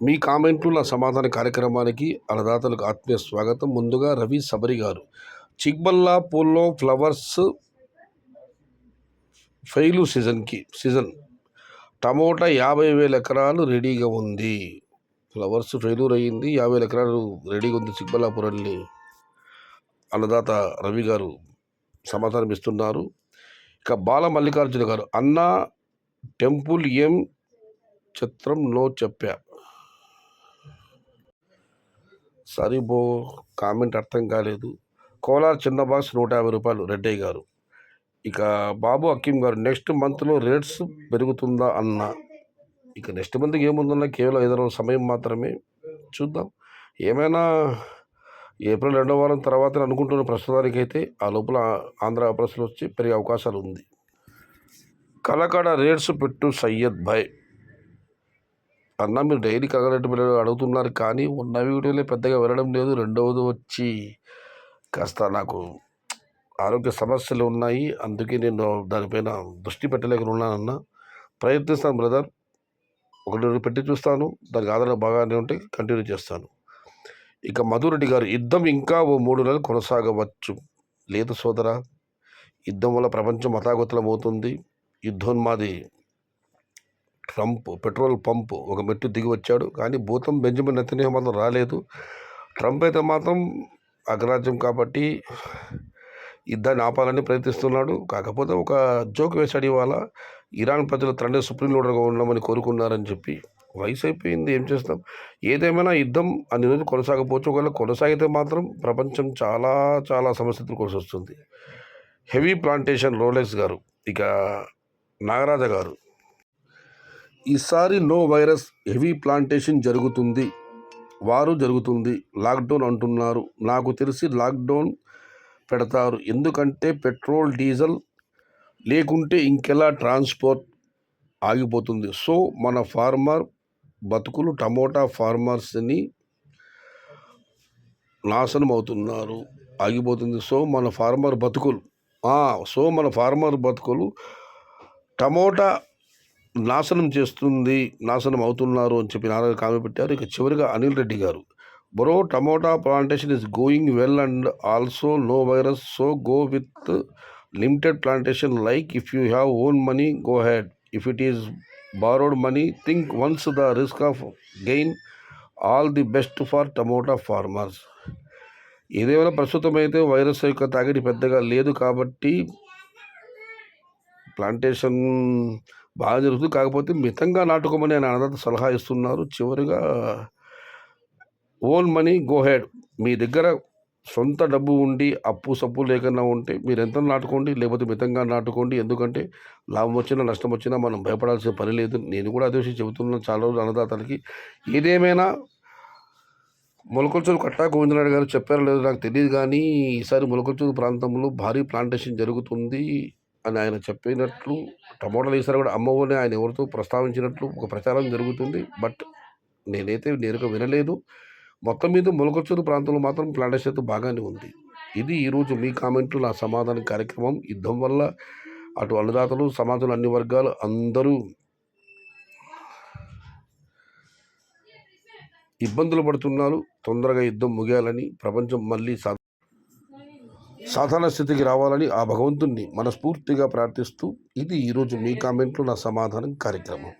మీ కామెంట్లు నా సమాధాన కార్యక్రమానికి అన్నదాతలకు ఆత్మీయ స్వాగతం. ముందుగా రవి సబరి గారు, చిక్బల్లాపూర్లో ఫ్లవర్స్ ఫెయిలు సీజన్ టమోటా 50,000 ఎకరాలు రెడీగా ఉంది. ఫ్లవర్స్ ఫెయిల్యూర్ అయ్యింది, 50,000 ఎకరాలు రెడీగా ఉంది చిక్బల్లాపూర్ అని అన్నదాత రవి గారు సమాధానం ఇస్తున్నారు. ఇక బాల మల్లికార్జున గారు, అన్నా టెంపుల్ ఏం చిత్రం నో చెప్పా. సారీ బో, కామెంట్ అర్థం కాలేదు. కోలార్ చిన్న బాక్స్ 150 రూపాయలు రెడ్డయ్య గారు. ఇక బాబు హకీం గారు, నెక్స్ట్ మంత్లో రేట్స్ పెరుగుతుందా అన్న. ఇక నెక్స్ట్ మంత్కి ఏముందన్నా కేవలం 5 రోజుల సమయం మాత్రమే, చూద్దాం. ఏమైనా ఏప్రిల్ 2వ వారం తర్వాత అనుకుంటున్న ప్రస్తుతానికైతే ఆ లోపల ఆంధ్ర ప్రెస్లో వచ్చి పెరిగే అవకాశాలు ఉంది. కలకడ రేట్స్ పెట్టు సయ్యద్ భాయ్ అన్న. మీరు డైలీ కలకడ రేటు అడుగుతున్నారు కానీ ఉన్న వీడియోలే పెద్దగా వెళ్ళడం లేదు. రెండవది వచ్చి కాస్త నాకు ఆరోగ్య సమస్యలు ఉన్నాయి, అందుకే నేను దానిపైన దృష్టి పెట్టలేకున్నానన్న. ప్రయత్నిస్తాను బ్రదర్, ఒకటి పెట్టి చూస్తాను, దానికి ఆధారం బాగానే ఉంటే కంటిన్యూ చేస్తాను. ఇక మధురెడ్డి గారు, యుద్ధం ఇంకా ఓ 3 నెలలు కొనసాగవచ్చు. లేదు సోదరా, యుద్ధం వల్ల ప్రపంచం అతాగతులమవుతుంది. యుద్ధోన్మాది ట్రంప్ పెట్రోల్ పంప్ ఒక మెట్టు దిగి వచ్చాడు, కానీ భూతం బెంజమిన్ నెతన్యాహు మాత్రం రాలేదు. ట్రంప్ అయితే మాత్రం అగ్రరాజ్యం కాబట్టి యుద్ధాన్ని ఆపాలని ప్రయత్నిస్తున్నాడు. కాకపోతే ఒక జోక్ వేశాడు ఇవాళ, ఇరాన్ ప్రజలు తండ్రి సుప్రీం లీడర్గా ఉండమని కోరుకున్నారని చెప్పి. వయసు అయిపోయింది, ఏం చేస్తాం. ఏదేమైనా యుద్ధం అన్ని రోజులు కొనసాగపోవచ్చు. ఒకవేళ కొనసాగితే మాత్రం ప్రపంచం చాలా చాలా సమస్యలు కోసి వస్తుంది. హెవీ ప్లాంటేషన్ రోలెక్స్ గారు. ఇక నాగరాజ గారు, ఈసారి నో వైరస్ హెవీ ప్లాంటేషన్ జరుగుతుంది లాక్డౌన్ అంటున్నారు. నాకు తెలిసి లాక్డౌన్ పెడతారు, ఎందుకంటే పెట్రోల్ డీజిల్ లేకుంటే ఇంకెలా ట్రాన్స్పోర్ట్ ఆగిపోతుంది. సో మన ఫార్మర్ బతుకులు, టమోటా ఫార్మర్స్ని నాశనం అవుతున్నారు, ఆగిపోతుంది. సో మన ఫార్మర్ బతుకులు టమోటా నాశనం అవుతున్నారు అని చెప్పి నాలుగు కామెంట్ పెట్టారు. ఇక చివరిగా అనిల్ రెడ్డి గారు, bro tomato plantation is going well and also no virus, so go with limited plantation. Like if you have own money go head, if it is borrowed money think once, the risk of gain. All the best for tomato farmers. ఏదేమైనా ప్రస్తుతం అయితే virus యొక్క తాకిడి పెద్దగా లేదు కాబట్టి plantation బాగా జరుగుతుంది. కాకపోతే మితంగా నాటుకోమని ఆయన అన్నదాత సలహా ఇస్తున్నారు. చివరిగా ఓన్ మనీ గో హెడ్, మీ దగ్గర సొంత డబ్బు ఉండి అప్పు సప్పు లేకుండా ఉంటే మీరు ఎంత నాటుకోండి, లేకపోతే మితంగా నాటుకోండి. ఎందుకంటే లాభం వచ్చినా నష్టం వచ్చినా మనం భయపడాల్సిన పని లేదు. నేను కూడా అదే విషయం చెబుతున్నాను చాలా రోజులు అన్నదాతలకి. ఏదేమైనా మొలకల్చూరు కట్టా గోవిందనాయుడు గారు చెప్పారో లేదో నాకు తెలియదు, కానీ ఈసారి మొలకల్చూరు ప్రాంతంలో భారీ ప్లాంటేషన్ జరుగుతుంది అని ఆయన చెప్పినట్లు, టమోటాలు ఈసారి కూడా అమ్మవని ఆయన ఎవరితో ప్రస్తావించినట్లు ఒక ప్రచారం జరుగుతుంది. బట్ నేనైతే నేరుగా వినలేదు. మొత్తం మీద మొలకల్చూరు ప్రాంతంలో మాత్రం ప్లాంటేషన్ అయితే బాగానే ఉంది. ఇది ఈరోజు మీ కామెంట్లు నా సమాధాన కార్యక్రమం. యుద్ధం వల్ల అటు అన్నదాతలు, సమాజంలో అన్ని వర్గాలు అందరూ ఇబ్బందులు పడుతున్నారు. తొందరగా యుద్ధం ముగియాలని, ప్రపంచం మళ్ళీ సాధారణ స్థితికి రావాలని ఆ భగవంతుణ్ణి మనస్ఫూర్తిగా ప్రార్థిస్తూ, ఇది ఈరోజు మీ కామెంట్లు నా సమాధానం కార్యక్రమం.